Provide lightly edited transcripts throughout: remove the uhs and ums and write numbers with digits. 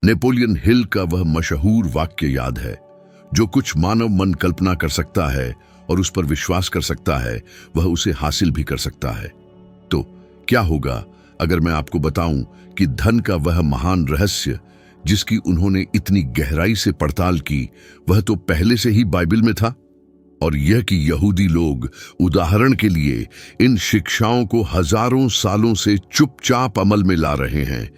Napoleon Hill का वह मशहूर वाक्य याद है, जो कुछ मानव मन कल्पना कर सकता है और उस पर विश्वास कर सकता है, वह उसे हासिल भी कर सकता है। तो क्या होगा अगर मैं आपको बताऊं कि धन का वह महान रहस्य जिसकी उन्होंने इतनी गहराई से पड़ताल की, वह तो पहले से ही बाइबल में था, और यह कि यहूदी लोग उदाहरण के लिए इन शिक्षाओं को हजारों सालों से चुपचाप अमल में ला रहे हैं,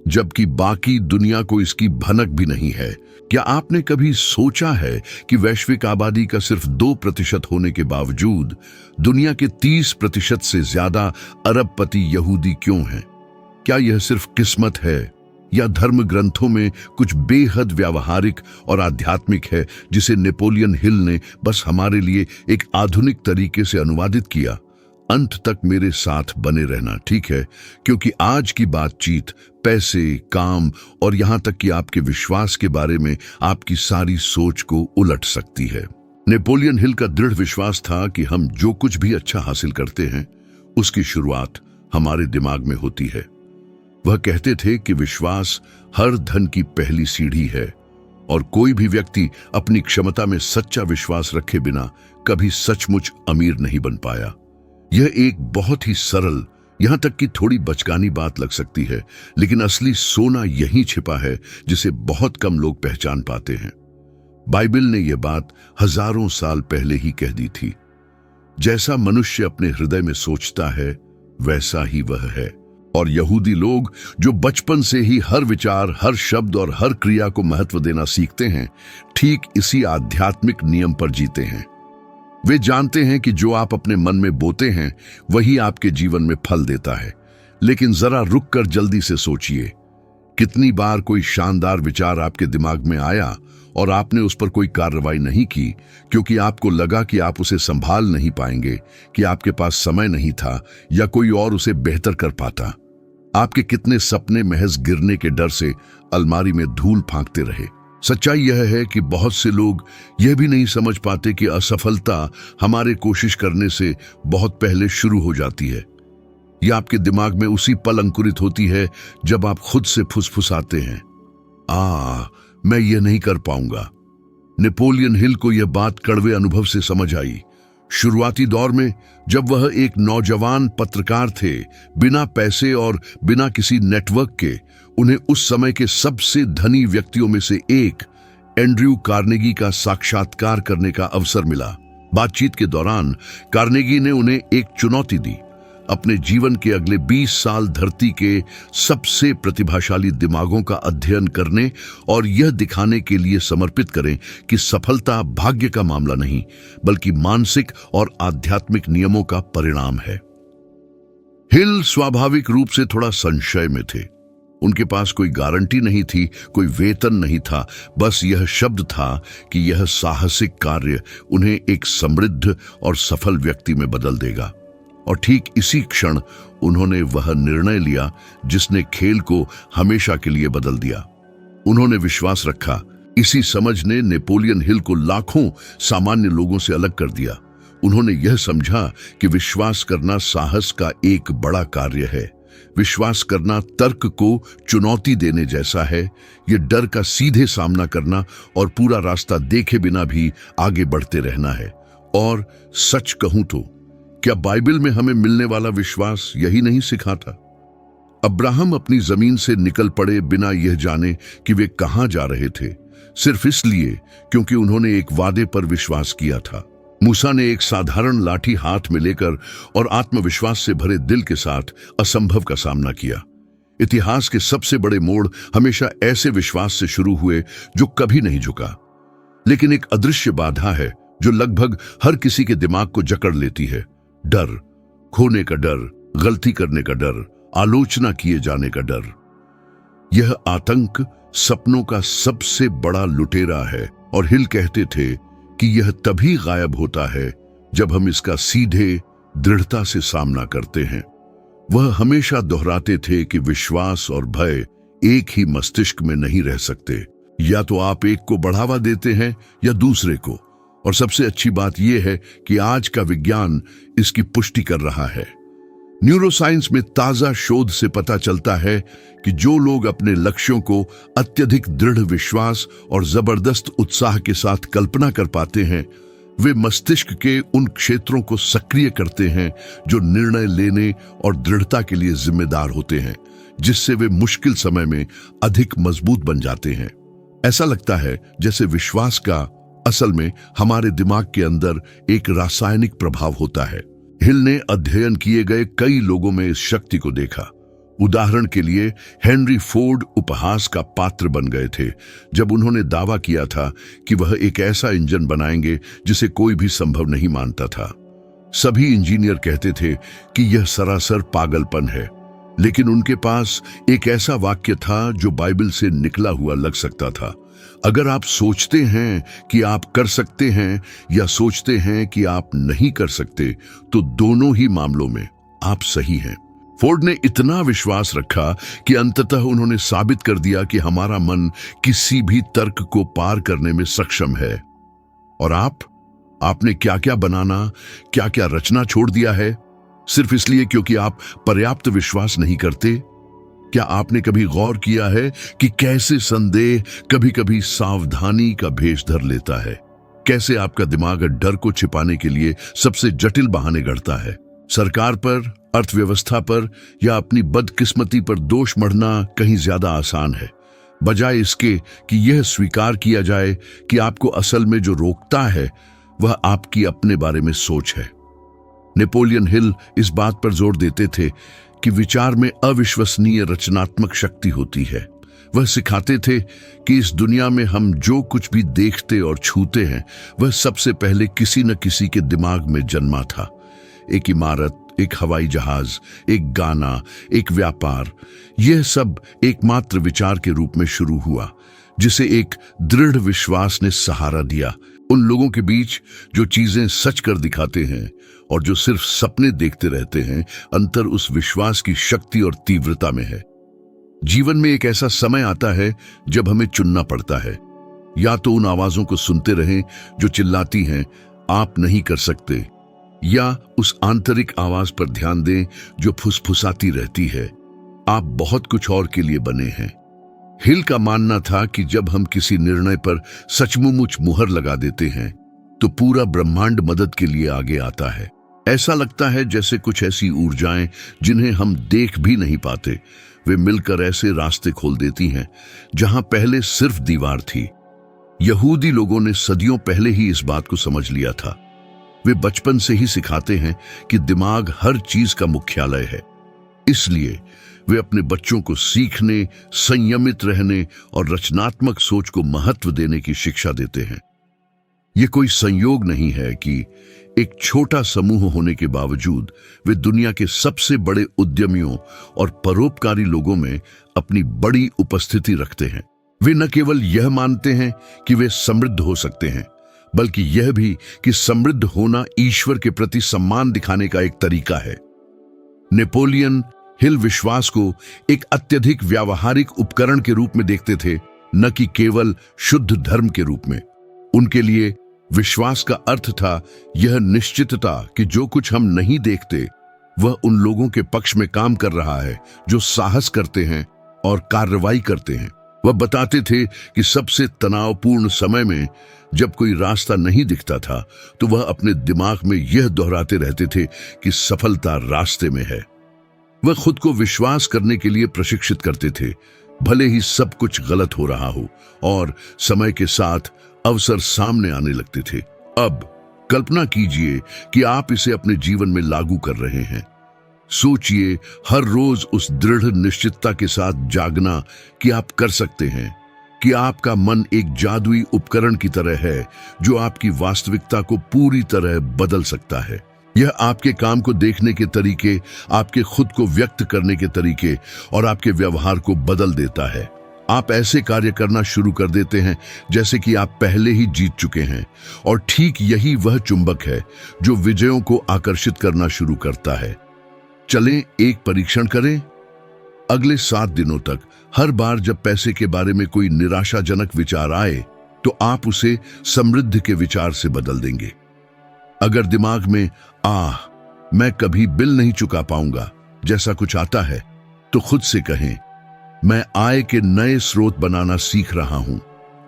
जबकि बाकी दुनिया को इसकी भनक भी नहीं है। क्या आपने कभी सोचा है कि वैश्विक आबादी का सिर्फ 2% होने के बावजूद दुनिया के 30% से ज्यादा अरबपति यहूदी क्यों हैं? क्या यह सिर्फ किस्मत है या धर्म ग्रंथों में कुछ बेहद व्यावहारिक और आध्यात्मिक है, जिसे नेपोलियन हिल ने बस हमारे लिए एक आधुनिक तरीके से अनुवादित किया? अंत तक मेरे साथ बने रहना, ठीक है? क्योंकि आज की बातचीत पैसे, काम और यहां तक कि आपके विश्वास के बारे में आपकी सारी सोच को उलट सकती है। नेपोलियन हिल का दृढ़ विश्वास था कि हम जो कुछ भी अच्छा हासिल करते हैं, उसकी शुरुआत हमारे दिमाग में होती है। वह कहते थे कि विश्वास हर धन की पहली सीढ़ी है, और कोई भी व्यक्ति अपनी क्षमता में सच्चा विश्वास रखे बिना कभी सचमुच अमीर नहीं बन पाया। यह एक बहुत ही सरल, यहां तक कि थोड़ी बचकानी बात लग सकती है, लेकिन असली सोना यहीं छिपा है, जिसे बहुत कम लोग पहचान पाते हैं। बाइबल ने यह बात हजारों साल पहले ही कह दी थी। जैसा मनुष्य अपने हृदय में सोचता है, वैसा ही वह है। और यहूदी लोग जो बचपन से ही हर विचार, हर शब्द और हर क्रिया को महत्व देना सीखते हैं, ठीक इसी आध्यात्मिक नियम पर जीते हैं। वे जानते हैं कि जो आप अपने मन में बोते हैं, वही आपके जीवन में फल देता है। लेकिन जरा रुककर जल्दी से सोचिए, कितनी बार कोई शानदार विचार आपके दिमाग में आया और आपने उस पर कोई कार्रवाई नहीं की, क्योंकि आपको लगा कि आप उसे संभाल नहीं पाएंगे, कि आपके पास समय नहीं था या कोई और उसे बेहतर कर पाता। आपके कितने सपने महज गिरने के डर से अलमारी में धूल फांकते रहे। सच्चाई यह है कि बहुत से लोग यह भी नहीं समझ पाते कि असफलता हमारे कोशिश करने से बहुत पहले शुरू हो जाती है। यह आपके दिमाग में उसी पल अंकुरित होती है जब आप खुद से फुसफुसाते हैं, मैं यह नहीं कर पाऊंगा। नेपोलियन हिल को यह बात कड़वे अनुभव से समझ आई। शुरुआती दौर में जब वह एक नौजवान पत्रकार थे, बिना पैसे और बिना किसी नेटवर्क के, उन्हें उस समय के सबसे धनी व्यक्तियों में से एक एंड्रयू कार्नेगी का साक्षात्कार करने का अवसर मिला। बातचीत के दौरान कार्नेगी ने उन्हें एक चुनौती दी, अपने जीवन के अगले 20 साल धरती के सबसे प्रतिभाशाली दिमागों का अध्ययन करने और यह दिखाने के लिए समर्पित करें कि सफलता भाग्य का मामला नहीं, बल्कि मानसिक और आध्यात्मिक नियमों का परिणाम है। हिल स्वाभाविक रूप से थोड़ा संशय में थे। उनके पास कोई गारंटी नहीं थी, कोई वेतन नहीं था, बस यह शब्द था कि यह साहसिक कार्य उन्हें एक समृद्ध और सफल व्यक्ति में बदल देगा। और ठीक इसी क्षण उन्होंने वह निर्णय लिया जिसने खेल को हमेशा के लिए बदल दिया। उन्होंने विश्वास रखा। इसी समझ ने नेपोलियन हिल को लाखों सामान्य लोगों से अलग कर दिया। उन्होंने यह समझा कि विश्वास करना साहस का एक बड़ा कार्य है। विश्वास करना तर्क को चुनौती देने जैसा है। यह डर का सीधे सामना करना और पूरा रास्ता देखे बिना भी आगे बढ़ते रहना है। और सच कहूं तो क्या बाइबल में हमें मिलने वाला विश्वास यही नहीं सिखाता? अब्राहम अपनी जमीन से निकल पड़े बिना यह जाने कि वे कहां जा रहे थे, सिर्फ इसलिए क्योंकि उन्होंने एक वादे पर विश्वास किया था। मूसा ने एक साधारण लाठी हाथ में लेकर और आत्मविश्वास से भरे दिल के साथ असंभव का सामना किया। इतिहास के सबसे बड़े मोड़ हमेशा ऐसे विश्वास से शुरू हुए जो कभी नहीं झुका। लेकिन एक अदृश्य बाधा है जो लगभग हर किसी के दिमाग को जकड़ लेती है। डर, खोने का डर, गलती करने का डर, आलोचना किए जाने का डर। यह आतंक सपनों का सबसे बड़ा लुटेरा है, और हिल कहते थे कि यह तभी गायब होता है जब हम इसका सीधे दृढ़ता से सामना करते हैं। वह हमेशा दोहराते थे कि विश्वास और भय एक ही मस्तिष्क में नहीं रह सकते। या तो आप एक को बढ़ावा देते हैं या दूसरे को। और सबसे अच्छी बात यह है कि आज का विज्ञान इसकी पुष्टि कर रहा है। न्यूरोसाइंस में ताजा शोध से पता चलता है कि जो लोग अपने लक्ष्यों को अत्यधिक दृढ़ विश्वास और जबरदस्त उत्साह के साथ कल्पना कर पाते हैं, वे मस्तिष्क के उन क्षेत्रों को सक्रिय करते हैं जो निर्णय लेने और दृढ़ता के लिए जिम्मेदार होते हैं, जिससे वे मुश्किल समय में अधिक मजबूत बन जाते हैं। ऐसा लगता है जैसे विश्वास का असल में हमारे दिमाग के अंदर एक रासायनिक प्रभाव होता है। हिल ने अध्ययन किए गए कई लोगों में इस शक्ति को देखा। उदाहरण के लिए हेनरी फोर्ड उपहास का पात्र बन गए थे जब उन्होंने दावा किया था कि वह एक ऐसा इंजन बनाएंगे जिसे कोई भी संभव नहीं मानता था। सभी इंजीनियर कहते थे कि यह सरासर पागलपन है, लेकिन उनके पास एक ऐसा वाक्य था जो बाइबल से निकला हुआ लग सकता था। अगर आप सोचते हैं कि आप कर सकते हैं या सोचते हैं कि आप नहीं कर सकते, तो दोनों ही मामलों में आप सही हैं। फोर्ड ने इतना विश्वास रखा कि अंततः उन्होंने साबित कर दिया कि हमारा मन किसी भी तर्क को पार करने में सक्षम है। और आपने क्या क्या बनाना, क्या क्या रचना छोड़ दिया है, सिर्फ इसलिए क्योंकि आप पर्याप्त विश्वास नहीं करते। क्या आपने कभी गौर किया है कि कैसे संदेह कभी कभी सावधानी का भेष धर लेता है? कैसे आपका दिमाग डर को छिपाने के लिए सबसे जटिल बहाने गढ़ता है? सरकार पर, अर्थव्यवस्था पर या अपनी बदकिस्मती पर दोष मढ़ना कहीं ज्यादा आसान है, बजाय इसके कि यह स्वीकार किया जाए कि आपको असल में जो रोकता है वह आपकी अपने बारे में सोच है। नेपोलियन हिल इस बात पर जोर देते थे कि विचार में अविश्वसनीय रचनात्मक शक्ति होती है। वह सिखाते थे कि इस दुनिया में हम जो कुछ भी देखते और छूते हैं वह सबसे पहले किसी न किसी के दिमाग में जन्मा था। एक इमारत, एक हवाई जहाज, एक गाना, एक व्यापार, यह सब एकमात्र विचार के रूप में शुरू हुआ, जिसे एक दृढ़ विश्वास ने सहारा दिया। उन लोगों के बीच जो चीजें सच कर दिखाते हैं और जो सिर्फ सपने देखते रहते हैं, अंतर उस विश्वास की शक्ति और तीव्रता में है। जीवन में एक ऐसा समय आता है जब हमें चुनना पड़ता है। या तो उन आवाजों को सुनते रहें जो चिल्लाती हैं आप नहीं कर सकते, या उस आंतरिक आवाज पर ध्यान दें जो फुसफुसाती रहती है आप बहुत कुछ और के लिए बने हैं। हिल का मानना था कि जब हम किसी निर्णय पर सचमुच मुहर लगा देते हैं तो पूरा ब्रह्मांड मदद के लिए आगे आता है। ऐसा लगता है जैसे कुछ ऐसी ऊर्जाएं जिन्हें हम देख भी नहीं पाते, वे मिलकर ऐसे रास्ते खोल देती हैं जहां पहले सिर्फ दीवार थी। यहूदी लोगों ने सदियों पहले ही इस बात को समझ लिया था। वे बचपन से ही सिखाते हैं कि दिमाग हर चीज का मुख्यालय है। इसलिए वे अपने बच्चों को सीखने, संयमित रहने और रचनात्मक सोच को महत्व देने की शिक्षा देते हैं। यह कोई संयोग नहीं है कि एक छोटा समूह होने के बावजूद वे दुनिया के सबसे बड़े उद्यमियों और परोपकारी लोगों में अपनी बड़ी उपस्थिति रखते हैं। वे न केवल यह मानते हैं कि वे समृद्ध हो सकते हैं, बल्कि यह भी कि समृद्ध होना ईश्वर के प्रति सम्मान दिखाने का एक तरीका है। नेपोलियन हिल विश्वास को एक अत्यधिक व्यावहारिक उपकरण के रूप में देखते थे, न कि केवल शुद्ध धर्म के रूप में। उनके लिए विश्वास का अर्थ था यह निश्चितता कि जो कुछ हम नहीं देखते वह उन लोगों के पक्ष में काम कर रहा है जो साहस करते हैं और कार्रवाई करते हैं। वह बताते थे कि सबसे तनावपूर्ण समय में जब कोई रास्ता नहीं दिखता था तो वह अपने दिमाग में यह दोहराते रहते थे कि सफलता रास्ते में है। वह खुद को विश्वास करने के लिए प्रशिक्षित करते थे, भले ही सब कुछ गलत हो रहा हो, और समय के साथ अवसर सामने आने लगते थे। अब कल्पना कीजिए कि आप इसे अपने जीवन में लागू कर रहे हैं। सोचिए हर रोज उस दृढ़ निश्चितता के साथ जागना कि आप कर सकते हैं, कि आपका मन एक जादुई उपकरण की तरह है जो आपकी वास्तविकता को पूरी तरह बदल सकता है। यह आपके काम को देखने के तरीके, आपके खुद को व्यक्त करने के तरीके और आपके व्यवहार को बदल देता है। आप ऐसे कार्य करना शुरू कर देते हैं जैसे कि आप पहले ही जीत चुके हैं, और ठीक यही वह चुंबक है जो विजयों को आकर्षित करना शुरू करता है। चलें एक परीक्षण करें। अगले 7 दिनों तक हर बार जब पैसे के बारे में कोई निराशाजनक विचार आए तो आप उसे समृद्धि के विचार से बदल देंगे। अगर दिमाग में मैं कभी बिल नहीं चुका पाऊंगा जैसा कुछ आता है, तो खुद से कहें, मैं आय के नए स्रोत बनाना सीख रहा हूं।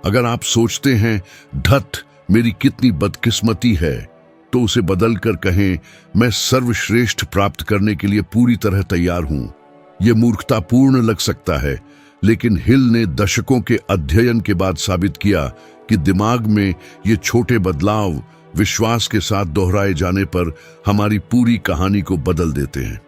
अगर आप सोचते हैं, धत मेरी कितनी बदकिस्मती है, तो उसे बदलकर कहें, मैं सर्वश्रेष्ठ प्राप्त करने के लिए पूरी तरह तैयार हूं। यह मूर्खतापूर्ण लग सकता है, लेकिन हिल ने दशकों के अध्ययन के बाद साबित किया कि दिमाग में ये छोटे बदलाव विश्वास के साथ दोहराए जाने पर हमारी पूरी कहानी को बदल देते हैं।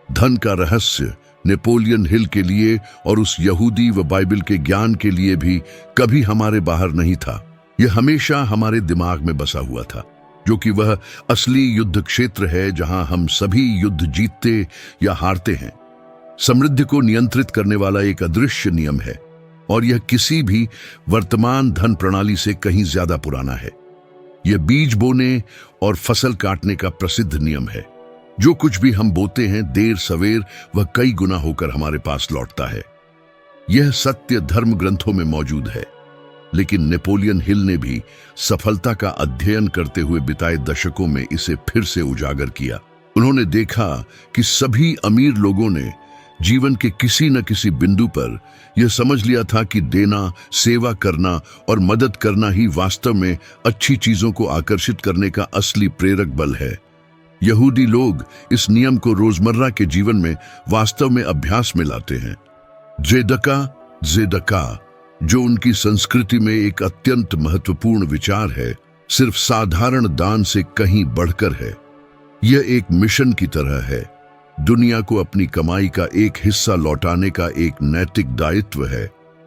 धन का रहस्य नेपोलियन हिल के लिए और उस यहूदी व बाइबल के ज्ञान के लिए भी कभी हमारे बाहर नहीं था। यह हमेशा हमारे दिमाग में बसा हुआ था, जो कि वह असली युद्ध क्षेत्र है जहां हम सभी युद्ध जीतते या हारते हैं। समृद्धि को नियंत्रित करने वाला एक अदृश्य नियम है, और यह किसी भी वर्तमान धन प्रणाली से कहीं ज्यादा पुराना है। यह बीज बोने और फसल काटने का प्रसिद्ध नियम है। जो कुछ भी हम बोते हैं, देर सवेर वह कई गुना होकर हमारे पास लौटता है। यह सत्य धर्म ग्रंथों में मौजूद है, लेकिन नेपोलियन हिल ने भी सफलता का अध्ययन करते हुए बिताए दशकों में इसे फिर से उजागर किया। उन्होंने देखा कि सभी अमीर लोगों ने जीवन के किसी न किसी बिंदु पर यह समझ लिया था कि देना, सेवा करना और मदद करना ही वास्तव में अच्छी चीजों को आकर्षित करने का असली प्रेरक बल है। यहूदी लोग इस नियम को रोजमर्रा के जीवन में वास्तव में अभ्यास में लाते हैं। ज़ेदका, जो उनकी संस्कृति में एक अत्यंत महत्वपूर्ण विचार है, सिर्फ साधारण दान से कहीं बढ़कर है। यह एक मिशन की तरह है। दुनिया को अपनी कमाई का एक हिस्सा लौटाने का एक नैतिक दायित्व है,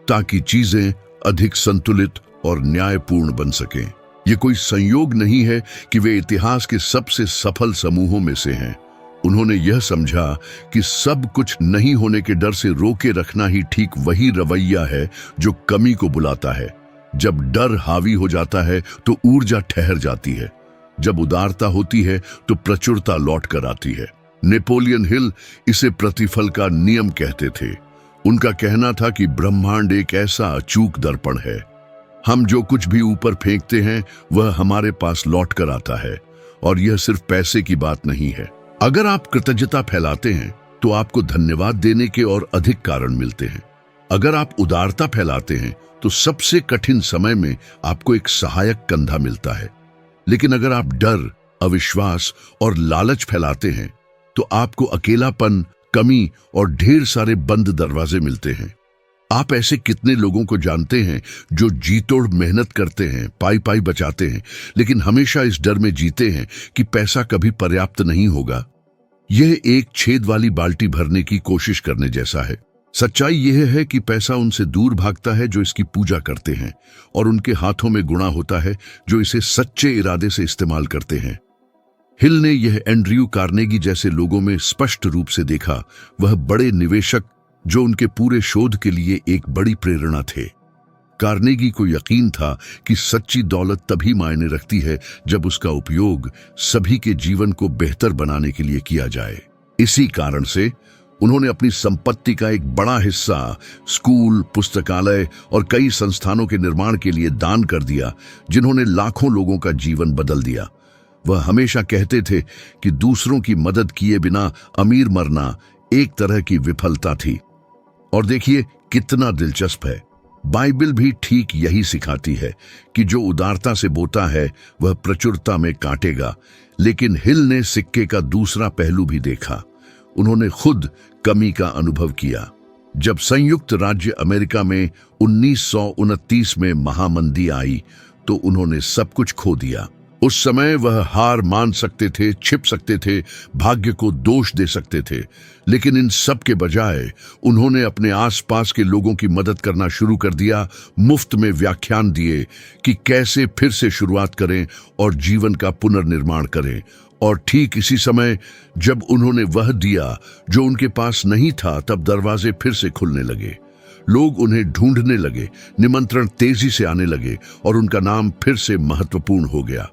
ताकि चीजें अधिक संतुलित और न्यायपूर्ण बन सकें। ये कोई संयोग नहीं है कि वे इतिहास के सबसे सफल समूहों में से हैं। उन्होंने यह समझा कि सब कुछ नहीं होने के डर से रोके रखना ही ठीक वही रवैया है जो कमी को बुलाता है। जब डर हावी हो जाता है तो ऊर्जा ठहर जाती है। जब उदारता होती है तो प्रचुरता लौट कर आती है। नेपोलियन हिल इसे प्रतिफल का नियम कहते थे। उनका कहना था कि ब्रह्मांड एक ऐसा अचूक दर्पण है। हम जो कुछ भी ऊपर फेंकते हैं वह हमारे पास लौट कर आता है, और यह सिर्फ पैसे की बात नहीं है। अगर आप कृतज्ञता फैलाते हैं तो आपको धन्यवाद देने के और अधिक कारण मिलते हैं। अगर आप उदारता फैलाते हैं तो सबसे कठिन समय में आपको एक सहायक कंधा मिलता है। लेकिन अगर आप डर, अविश्वास और लालच फैलाते हैं तो आपको अकेलापन, कमी और ढेर सारे बंद दरवाजे मिलते हैं। आप ऐसे कितने लोगों को जानते हैं जो जी तोड़ मेहनत करते हैं, पाई पाई बचाते हैं, लेकिन हमेशा इस डर में जीते हैं कि पैसा कभी पर्याप्त नहीं होगा। यह एक छेद वाली बाल्टी भरने की कोशिश करने जैसा है। सच्चाई यह है कि पैसा उनसे दूर भागता है जो इसकी पूजा करते हैं, और उनके हाथों में गुणा होता है जो इसे सच्चे इरादे से इस्तेमाल करते हैं। हिल ने यह एंड्रयू कार्नेगी जैसे लोगों में स्पष्ट रूप से देखा। वह बड़े निवेशक जो उनके पूरे शोध के लिए एक बड़ी प्रेरणा थे। कार्नेगी को यकीन था कि सच्ची दौलत तभी मायने रखती है जब उसका उपयोग सभी के जीवन को बेहतर बनाने के लिए किया जाए। इसी कारण से उन्होंने अपनी संपत्ति का एक बड़ा हिस्सा स्कूल, पुस्तकालय और कई संस्थानों के निर्माण के लिए दान कर दिया, जिन्होंने लाखों लोगों का जीवन बदल दिया। वह हमेशा कहते थे कि दूसरों की मदद किए बिना अमीर मरना एक तरह की विफलता थी। और देखिए कितना दिलचस्प है, बाइबल भी ठीक यही सिखाती है कि जो उदारता से बोता है वह प्रचुरता में काटेगा। लेकिन हिल ने सिक्के का दूसरा पहलू भी देखा। उन्होंने खुद कमी का अनुभव किया। जब संयुक्त राज्य अमेरिका में 1929 में महामंदी आई तो उन्होंने सब कुछ खो दिया। उस समय वह हार मान सकते थे, छिप सकते थे, भाग्य को दोष दे सकते थे, लेकिन इन सब के बजाय उन्होंने अपने आसपास के लोगों की मदद करना शुरू कर दिया। मुफ्त में व्याख्यान दिए कि कैसे फिर से शुरुआत करें और जीवन का पुनर्निर्माण करें। और ठीक इसी समय जब उन्होंने वह दिया जो उनके पास नहीं था, तब दरवाजे फिर से खुलने लगे। लोग उन्हें ढूंढने लगे, निमंत्रण तेजी से आने लगे और उनका नाम फिर से महत्वपूर्ण हो गया।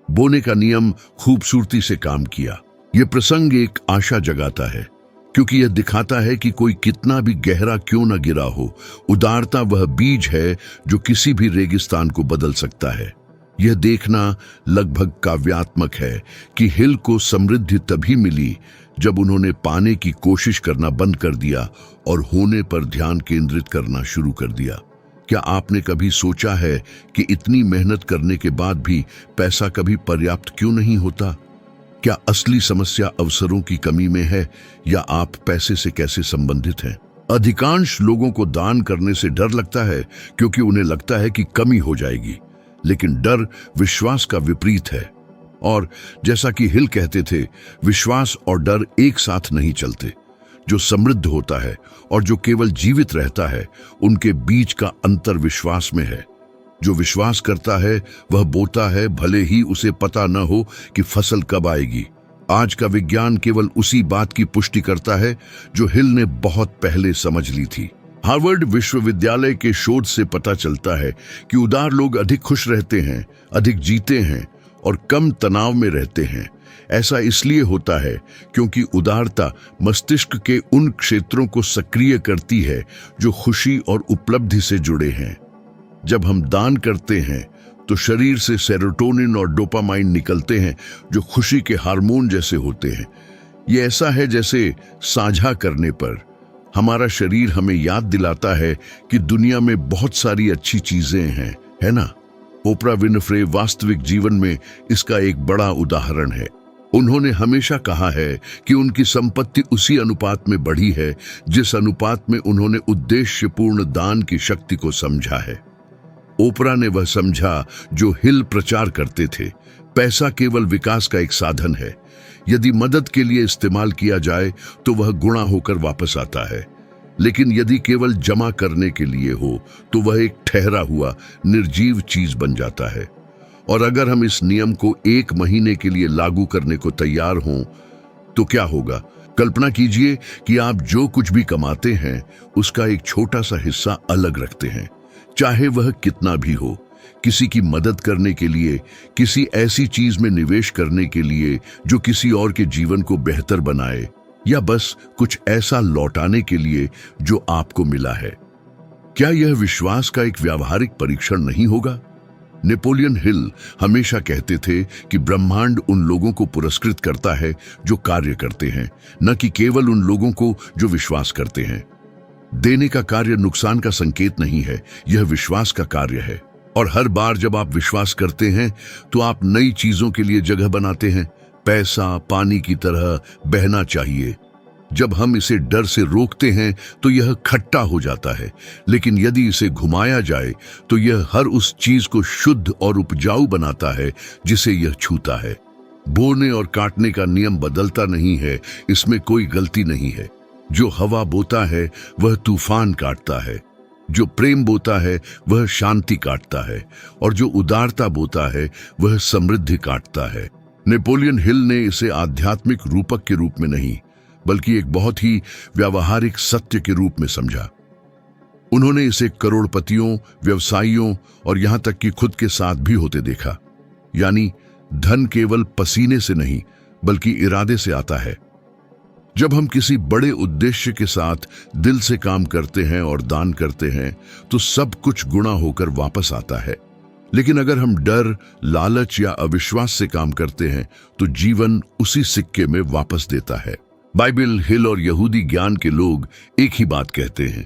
बोने का नियम खूबसूरती से काम किया। यह प्रसंग एक आशा जगाता है, क्योंकि यह दिखाता है कि कोई कितना भी गहरा क्यों न गिरा हो, उदारता वह बीज है जो किसी भी रेगिस्तान को बदल सकता है। यह देखना लगभग काव्यात्मक है कि हिल को समृद्धि तभी मिली जब उन्होंने पाने की कोशिश करना बंद कर दिया और होने पर ध्यान केंद्रित करना शुरू कर दिया। क्या आपने कभी सोचा है कि इतनी मेहनत करने के बाद भी पैसा कभी पर्याप्त क्यों नहीं होता? क्या असली समस्या अवसरों की कमी में है या आप पैसे से कैसे संबंधित हैं? अधिकांश लोगों को दान करने से डर लगता है क्योंकि उन्हें लगता है कि कमी हो जाएगी, लेकिन डर विश्वास का विपरीत है। और जैसा कि हिल कहते थे, विश्वास और डर एक साथ नहीं चलते। जो समृद्ध होता है और जो केवल जीवित रहता है, उनके बीच का अंतर विश्वास में है। जो विश्वास करता है वह बोता है, भले ही उसे पता न हो कि फसल कब आएगी। आज का विज्ञान केवल उसी बात की पुष्टि करता है जो हिल ने बहुत पहले समझ ली थी। हार्वर्ड विश्वविद्यालय के शोध से पता चलता है कि उदार लोग अधिक खुश रहते हैं, अधिक जीते हैं और कम तनाव में रहते हैं। ऐसा इसलिए होता है क्योंकि उदारता मस्तिष्क के उन क्षेत्रों को सक्रिय करती है जो खुशी और उपलब्धि से जुड़े हैं। जब हम दान करते हैं तो शरीर से सेरोटोनिन और डोपामाइन निकलते हैं जो खुशी के हार्मोन जैसे होते हैं। ये ऐसा है जैसे साझा करने पर हमारा शरीर हमें याद दिलाता है कि दुनिया में बहुत सारी अच्छी चीजें हैं, है ना? ओपरा विनफ्रे वास्तविक जीवन में इसका एक बड़ा उदाहरण है। उन्होंने हमेशा कहा है कि उनकी संपत्ति उसी अनुपात में बढ़ी है जिस अनुपात में उन्होंने उद्देश्यपूर्ण दान की शक्ति को समझा है। ओपरा ने वह समझा जो हिल प्रचार करते थे। पैसा केवल विकास का एक साधन है। यदि मदद के लिए इस्तेमाल किया जाए तो वह गुणा होकर वापस आता है, लेकिन यदि केवल जमा करने के लिए हो तो वह एक ठहरा हुआ निर्जीव चीज बन जाता है। और अगर हम इस नियम को 1 महीने के लिए लागू करने को तैयार हों तो क्या होगा? कल्पना कीजिए कि आप जो कुछ भी कमाते हैं उसका एक छोटा सा हिस्सा अलग रखते हैं, चाहे वह कितना भी हो, किसी की मदद करने के लिए, किसी ऐसी चीज में निवेश करने के लिए जो किसी और के जीवन को बेहतर बनाए, या बस कुछ ऐसा लौटाने के लिए जो आपको मिला है। क्या यह विश्वास का एक व्यावहारिक परीक्षण नहीं होगा? नेपोलियन हिल हमेशा कहते थे कि ब्रह्मांड उन लोगों को पुरस्कृत करता है जो कार्य करते हैं, न कि केवल उन लोगों को जो विश्वास करते हैं। देने का कार्य नुकसान का संकेत नहीं है, यह विश्वास का कार्य है। और हर बार जब आप विश्वास करते हैं तो आप नई चीजों के लिए जगह बनाते हैं। पैसा पानी की तरह बहना चाहिए। जब हम इसे डर से रोकते हैं तो यह खट्टा हो जाता है, लेकिन यदि इसे घुमाया जाए तो यह हर उस चीज को शुद्ध और उपजाऊ बनाता है जिसे यह छूता है। बोने और काटने का नियम बदलता नहीं है, इसमें कोई गलती नहीं है। जो हवा बोता है वह तूफान काटता है, जो प्रेम बोता है वह शांति काटता है, और जो उदारता बोता है वह समृद्धि काटता है। नेपोलियन हिल ने इसे आध्यात्मिक रूपक के रूप में नहीं, बल्कि एक बहुत ही व्यावहारिक सत्य के रूप में समझा। उन्होंने इसे करोड़पतियों, व्यवसायियों और यहां तक कि खुद के साथ भी होते देखा। यानी धन केवल पसीने से नहीं बल्कि इरादे से आता है। जब हम किसी बड़े उद्देश्य के साथ दिल से काम करते हैं और दान करते हैं तो सब कुछ गुणा होकर वापस आता है। लेकिन अगर हम डर, लालच या अविश्वास से काम करते हैं तो जीवन उसी सिक्के में वापस देता है। बाइबल, हिल और यहूदी ज्ञान के लोग एक ही बात कहते हैं,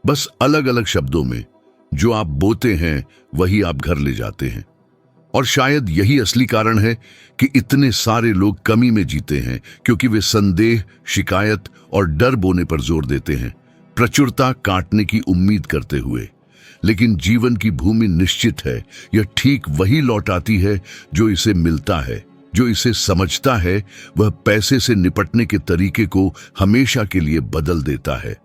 बस अलग अलग शब्दों में। जो आप बोते हैं वही आप घर ले जाते हैं। और शायद यही असली कारण है कि इतने सारे लोग कमी में जीते हैं, क्योंकि वे संदेह, शिकायत और डर बोने पर जोर देते हैं, प्रचुरता काटने की उम्मीद करते हुए। लेकिन जीवन की भूमि निश्चित है, यह ठीक वही लौटाती है जो इसे मिलता है। जो इसे समझता है वह पैसे से निपटने के तरीके को हमेशा के लिए बदल देता है।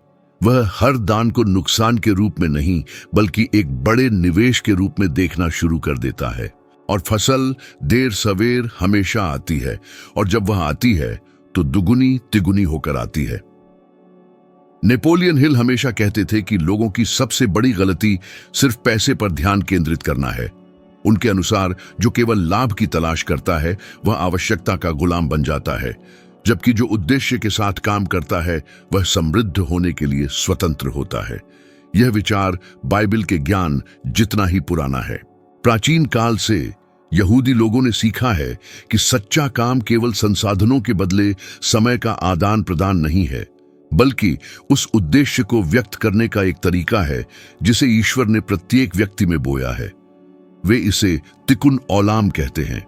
वह हर दान को नुकसान के रूप में नहीं बल्कि एक बड़े निवेश के रूप में देखना शुरू कर देता है। और फसल देर सवेर हमेशा आती है, और जब वह आती है तो दुगुनी तिगुनी होकर आती है। नेपोलियन हिल हमेशा कहते थे कि लोगों की सबसे बड़ी गलती सिर्फ पैसे पर ध्यान केंद्रित करना है। उनके अनुसार जो केवल लाभ की तलाश करता है वह आवश्यकता का गुलाम बन जाता है, जबकि जो उद्देश्य के साथ काम करता है वह समृद्ध होने के लिए स्वतंत्र होता है। यह विचार बाइबल के ज्ञान जितना ही पुराना है। प्राचीन काल से यहूदी लोगों ने सीखा है कि सच्चा काम केवल संसाधनों के बदले समय का आदान प्रदान नहीं है, बल्कि उस उद्देश्य को व्यक्त करने का एक तरीका है जिसे ईश्वर ने प्रत्येक व्यक्ति में बोया है। वे इसे तिकुन ओलाम कहते हैं,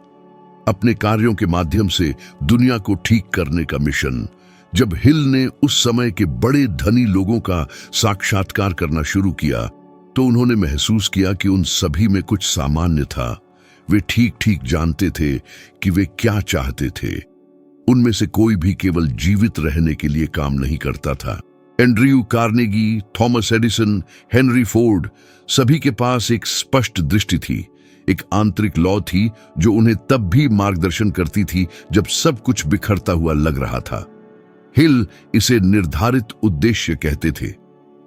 अपने कार्यों के माध्यम से दुनिया को ठीक करने का मिशन। जब हिल ने उस समय के बड़े धनी लोगों का साक्षात्कार करना शुरू किया तो उन्होंने महसूस किया कि उन सभी में कुछ सामान्य था। वे ठीक ठीक जानते थे कि वे क्या चाहते थे। उनमें से कोई भी केवल जीवित रहने के लिए काम नहीं करता था। Andrew Carnegie, Thomas Edison, Henry Ford, सभी के पास एक स्पष्ट दृष्टि थी, एक आंतरिक लौ थी जो उन्हें तब भी मार्गदर्शन करती थी जब सब कुछ बिखरता हुआ लग रहा था। हिल इसे निर्धारित उद्देश्य कहते थे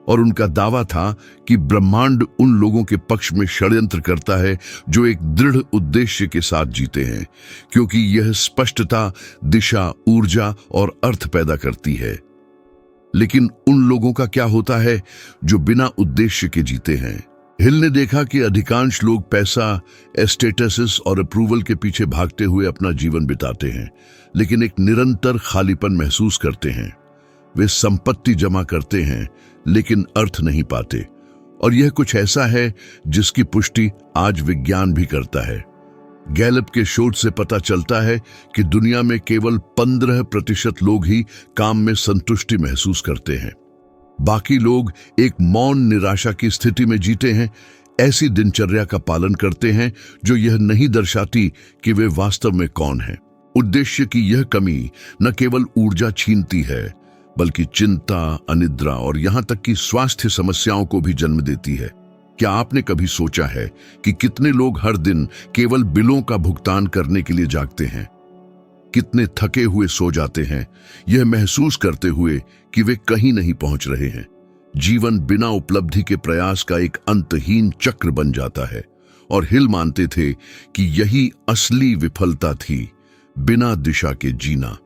और उनका दावा था कि ब्रह्मांड उन लोगों के पक्ष में षड्यंत्र करता है जो एक दृढ़ उद्देश्य के साथ जीते हैं, क्योंकि यह स्पष्टता, दिशा, ऊर्जा और अर्थ पैदा करती है। लेकिन उन लोगों का क्या होता है जो बिना उद्देश्य के जीते हैं? हिल ने देखा कि अधिकांश लोग पैसा, स्टेटस और अप्रूवल के पीछे भागते हुए अपना जीवन बिताते हैं, लेकिन एक निरंतर खालीपन महसूस करते हैं। वे संपत्ति जमा करते हैं लेकिन अर्थ नहीं पाते, और यह कुछ ऐसा है जिसकी पुष्टि आज विज्ञान भी करता है। गैलप के शोध से पता चलता है कि दुनिया में केवल 15% लोग ही काम में संतुष्टि महसूस करते हैं। बाकी लोग एक मौन निराशा की स्थिति में जीते हैं, ऐसी दिनचर्या का पालन करते हैं जो यह नहीं दर्शाती कि वे वास्तव में कौन हैं। उद्देश्य की यह कमी न केवल ऊर्जा छीनती है, बल्कि चिंता, अनिद्रा और यहां तक कि स्वास्थ्य समस्याओं को भी जन्म देती है। क्या आपने कभी सोचा है कि कितने लोग हर दिन केवल बिलों का भुगतान करने के लिए जागते हैं? कितने थके हुए सो जाते हैं, यह महसूस करते हुए कि वे कहीं नहीं पहुंच रहे हैं। जीवन बिना उपलब्धि के प्रयास का एक अंतहीन चक्र बन जाता है, और हिल मानते थे कि यही असली विफलता थी, बिना दिशा के जीना।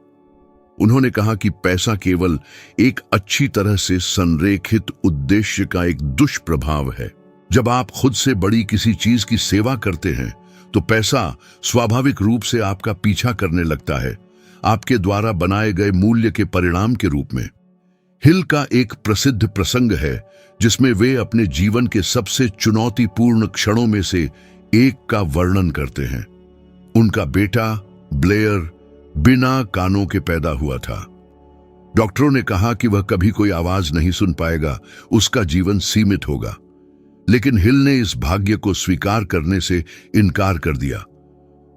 उन्होंने कहा कि पैसा केवल एक अच्छी तरह से संरेखित उद्देश्य का एक दुष्प्रभाव है। जब आप खुद से बड़ी किसी चीज की सेवा करते हैं तो पैसा स्वाभाविक रूप से आपका पीछा करने लगता है, आपके द्वारा बनाए गए मूल्य के परिणाम के रूप में। हिल का एक प्रसिद्ध प्रसंग है जिसमें वे अपने जीवन के सबसे चुनौतीपूर्ण क्षणों में से एक का वर्णन करते हैं। उनका बेटा ब्लेयर बिना कानों के पैदा हुआ था। डॉक्टरों ने कहा कि वह कभी कोई आवाज नहीं सुन पाएगा, उसका जीवन सीमित होगा। लेकिन हिल ने इस भाग्य को स्वीकार करने से इनकार कर दिया।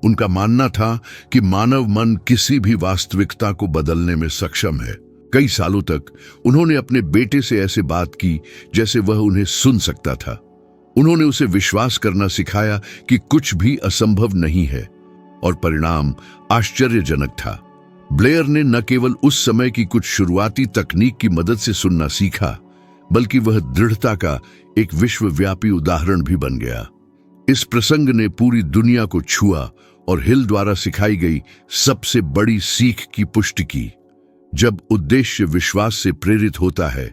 उनका मानना था कि मानव मन किसी भी वास्तविकता को बदलने में सक्षम है। कई सालों तक उन्होंने अपने बेटे से ऐसे बात की जैसे वह उन्हें सुन सकता था। उन्होंने उसे विश्वास करना सिखाया कि कुछ भी असंभव नहीं है, और परिणाम आश्चर्यजनक था। ब्लेयर ने न केवल उस समय की कुछ शुरुआती तकनीक की मदद से सुनना सीखा, बल्कि वह दृढ़ता का एक विश्वव्यापी उदाहरण भी बन गया। इस प्रसंग ने पूरी दुनिया को छुआ और हिल द्वारा सिखाई गई सबसे बड़ी सीख की पुष्टि की। जब उद्देश्य विश्वास से प्रेरित होता है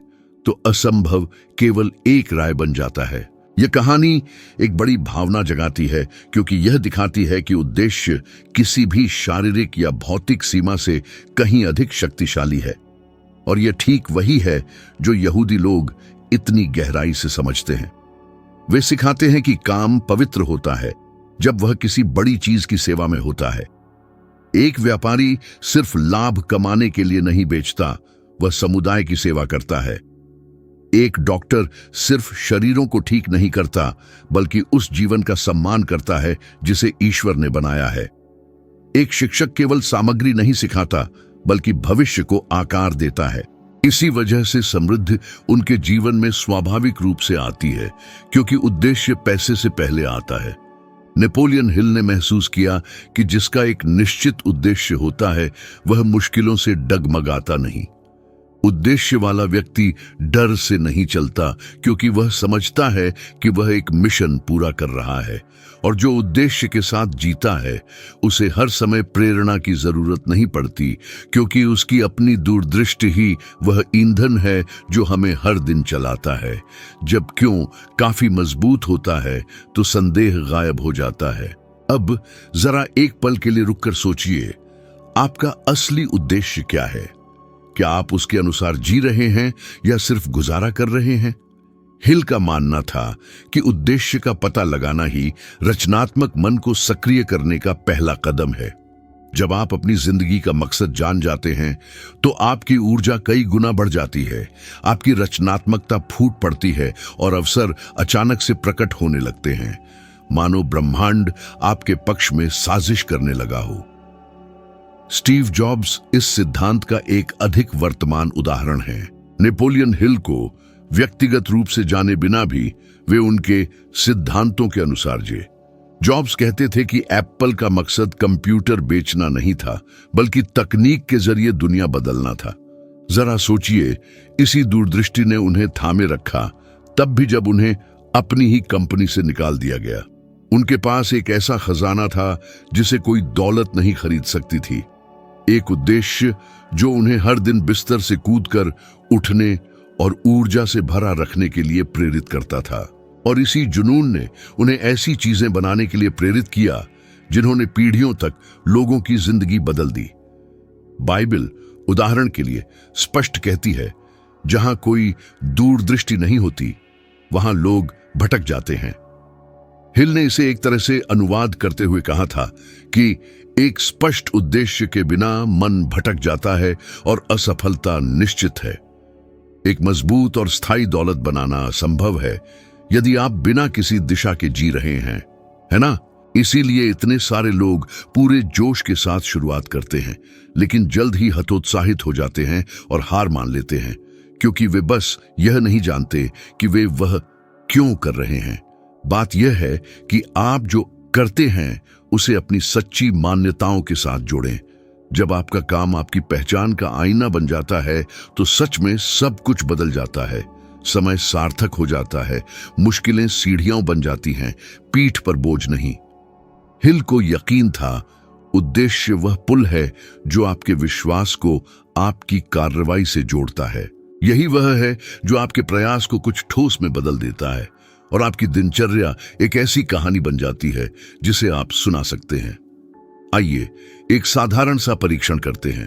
तो असंभव केवल एक राय बन जाता है। यह कहानी एक बड़ी भावना जगाती है, क्योंकि यह दिखाती है कि उद्देश्य किसी भी शारीरिक या भौतिक सीमा से कहीं अधिक शक्तिशाली है। और यह ठीक वही है जो यहूदी लोग इतनी गहराई से समझते हैं। वे सिखाते हैं कि काम पवित्र होता है जब वह किसी बड़ी चीज की सेवा में होता है। एक व्यापारी सिर्फ लाभ कमाने के लिए नहीं बेचता, वह समुदाय की सेवा करता है। एक डॉक्टर सिर्फ शरीरों को ठीक नहीं करता, बल्कि उस जीवन का सम्मान करता है जिसे ईश्वर ने बनाया है। एक शिक्षक केवल सामग्री नहीं सिखाता, बल्कि भविष्य को आकार देता है। इसी वजह से समृद्धि उनके जीवन में स्वाभाविक रूप से आती है, क्योंकि उद्देश्य पैसे से पहले आता है। नेपोलियन हिल ने महसूस किया कि जिसका एक निश्चित उद्देश्य होता है वह मुश्किलों से डगमगाता नहीं। उद्देश्य वाला व्यक्ति डर से नहीं चलता, क्योंकि वह समझता है कि वह एक मिशन पूरा कर रहा है, और जो उद्देश्य के साथ जीता है उसे हर समय प्रेरणा की जरूरत नहीं पड़ती, क्योंकि उसकी अपनी दूरदृष्टि ही वह ईंधन है जो हमें हर दिन चलाता है। जब क्यों काफी मजबूत होता है तो संदेह गायब हो जाता है। अब जरा एक पल के लिए रुककर सोचिए, आपका असली उद्देश्य क्या है? क्या आप उसके अनुसार जी रहे हैं या सिर्फ गुजारा कर रहे हैं? हिल का मानना था कि उद्देश्य का पता लगाना ही रचनात्मक मन को सक्रिय करने का पहला कदम है। जब आप अपनी जिंदगी का मकसद जान जाते हैं तो आपकी ऊर्जा कई गुना बढ़ जाती है, आपकी रचनात्मकता फूट पड़ती है और अवसर अचानक से प्रकट होने लगते हैं, मानो ब्रह्मांड आपके पक्ष में साजिश करने लगा हो। स्टीव जॉब्स इस सिद्धांत का एक अधिक वर्तमान उदाहरण है। नेपोलियन हिल को व्यक्तिगत रूप से जाने बिना भी वे उनके सिद्धांतों के अनुसार जिए। जॉब्स कहते थे कि एप्पल का मकसद कंप्यूटर बेचना नहीं था, बल्कि तकनीक के जरिए दुनिया बदलना था। जरा सोचिए, इसी दूरदृष्टि ने उन्हें थामे रखा, तब भी जब उन्हें अपनी ही कंपनी से निकाल दिया गया। उनके पास एक ऐसा खजाना था जिसे कोई दौलत नहीं खरीद सकती थी, एक उद्देश्य जो उन्हें हर दिन बिस्तर से कूदकर उठने और ऊर्जा से भरा रखने के लिए प्रेरित करता था। और इसी जुनून ने उन्हें ऐसी चीजें बनाने के लिए प्रेरित किया जिन्होंने पीढ़ियों तक लोगों की जिंदगी बदल दी। बाइबल उदाहरण के लिए स्पष्ट कहती है, जहां कोई दूरदृष्टि नहीं होती वहां लोग भटक जाते हैं। हिल ने इसे एक तरह से अनुवाद करते हुए कहा था कि एक स्पष्ट उद्देश्य के बिना मन भटक जाता है और असफलता निश्चित है। एक मजबूत और स्थायी दौलत बनाना असंभव है यदि आप बिना किसी दिशा के जी रहे हैं, है ना? इसीलिए इतने सारे लोग पूरे जोश के साथ शुरुआत करते हैं, लेकिन जल्द ही हतोत्साहित हो जाते हैं और हार मान लेते हैं, क्योंकि वे बस यह नहीं जानते कि वे वह क्यों कर रहे हैं। बात यह है कि आप जो करते हैं उसे अपनी सच्ची मान्यताओं के साथ जोड़ें। जब आपका काम आपकी पहचान का आईना बन जाता है तो सच में सब कुछ बदल जाता है। समय सार्थक हो जाता है, मुश्किलें सीढ़ियां बन जाती हैं, पीठ पर बोझ नहीं। हिल को यकीन था, उद्देश्य वह पुल है जो आपके विश्वास को आपकी कार्रवाई से जोड़ता है। यही वह है जो आपके प्रयास को कुछ ठोस में बदल देता है और आपकी दिनचर्या एक ऐसी कहानी बन जाती है जिसे आप सुना सकते हैं। आइए एक साधारण सा परीक्षण करते हैं।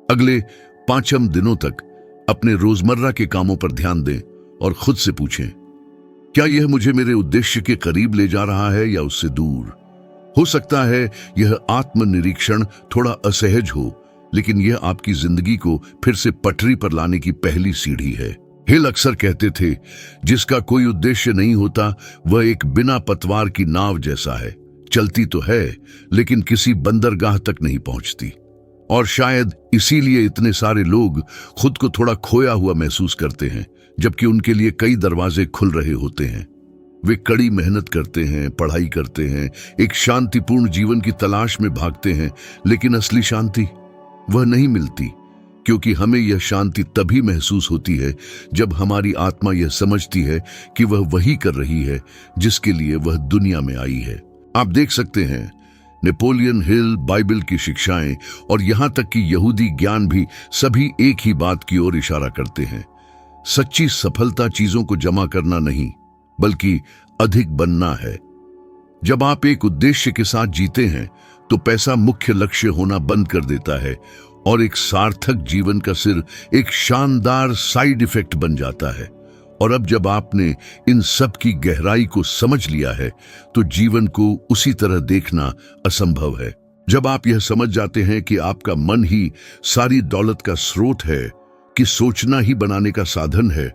अगले 5 दिनों तक अपने रोजमर्रा के कामों पर ध्यान दें और खुद से पूछें, क्या यह मुझे मेरे उद्देश्य के करीब ले जा रहा है या उससे दूर? हो सकता है यह आत्मनिरीक्षण थोड़ा असहज हो, लेकिन यह आपकी जिंदगी को फिर से पटरी पर लाने की पहली सीढ़ी है। हिल अक्सर कहते थे, जिसका कोई उद्देश्य नहीं होता वह एक बिना पतवार की नाव जैसा है, चलती तो है लेकिन किसी बंदरगाह तक नहीं पहुंचती। और शायद इसीलिए इतने सारे लोग खुद को थोड़ा खोया हुआ महसूस करते हैं, जबकि उनके लिए कई दरवाजे खुल रहे होते हैं। वे कड़ी मेहनत करते हैं, पढ़ाई करते हैं, एक शांतिपूर्ण जीवन की तलाश में भागते हैं, लेकिन असली शांति वह नहीं मिलती, क्योंकि हमें यह शांति तभी महसूस होती है जब हमारी आत्मा यह समझती है कि वह वही कर रही है जिसके लिए वह दुनिया में आई है। आप देख सकते हैं, नेपोलियन हिल, बाइबल की शिक्षाएं और यहां तक कि यहूदी ज्ञान भी सभी एक ही बात की ओर इशारा करते हैं। सच्ची सफलता चीजों को जमा करना नहीं, बल्कि अधिक बनना है। जब आप एक उद्देश्य के साथ जीते हैं तो पैसा मुख्य लक्ष्य होना बंद कर देता है और एक सार्थक जीवन का सिर्फ एक शानदार साइड इफेक्ट बन जाता है। और अब जब आपने इन सब की गहराई को समझ लिया है तो जीवन को उसी तरह देखना असंभव है। जब आप यह समझ जाते हैं कि आपका मन ही सारी दौलत का स्रोत है, कि सोचना ही बनाने का साधन है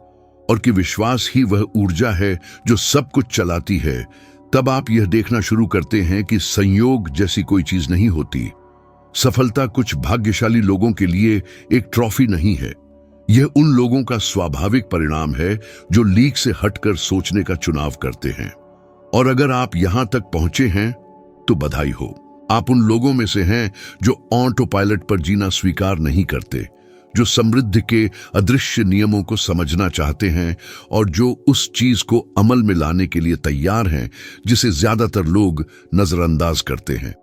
और कि विश्वास ही वह ऊर्जा है जो सब कुछ चलाती है, तब आप यह देखना शुरू करते हैं कि संयोग जैसी कोई चीज नहीं होती। सफलता कुछ भाग्यशाली लोगों के लिए एक ट्रॉफी नहीं है, यह उन लोगों का स्वाभाविक परिणाम है जो लीक से हटकर सोचने का चुनाव करते हैं। और अगर आप यहां तक पहुंचे हैं तो बधाई हो, आप उन लोगों में से हैं जो ऑटो पायलट पर जीना स्वीकार नहीं करते, जो समृद्धि के अदृश्य नियमों को समझना चाहते हैं और जो उस चीज को अमल में लाने के लिए तैयार हैं जिसे ज्यादातर लोग नजरअंदाज करते हैं।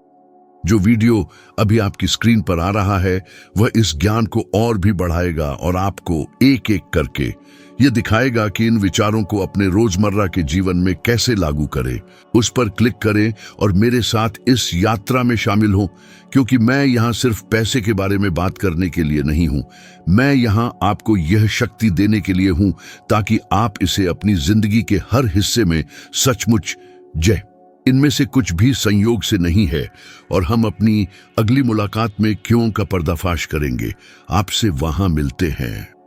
जो वीडियो अभी आपकी स्क्रीन पर आ रहा है वह इस ज्ञान को और भी बढ़ाएगा और आपको एक एक करके ये दिखाएगा कि इन विचारों को अपने रोजमर्रा के जीवन में कैसे लागू करें। उस पर क्लिक करें और मेरे साथ इस यात्रा में शामिल हों, क्योंकि मैं यहाँ सिर्फ पैसे के बारे में बात करने के लिए नहीं हूँ। मैं यहाँ आपको यह शक्ति देने के लिए हूँ ताकि आप इसे अपनी जिंदगी के हर हिस्से में सचमुच जय। इनमें से कुछ भी संयोग से नहीं है और हम अपनी अगली मुलाकात में क्यों का पर्दाफाश करेंगे। आपसे वहां मिलते हैं।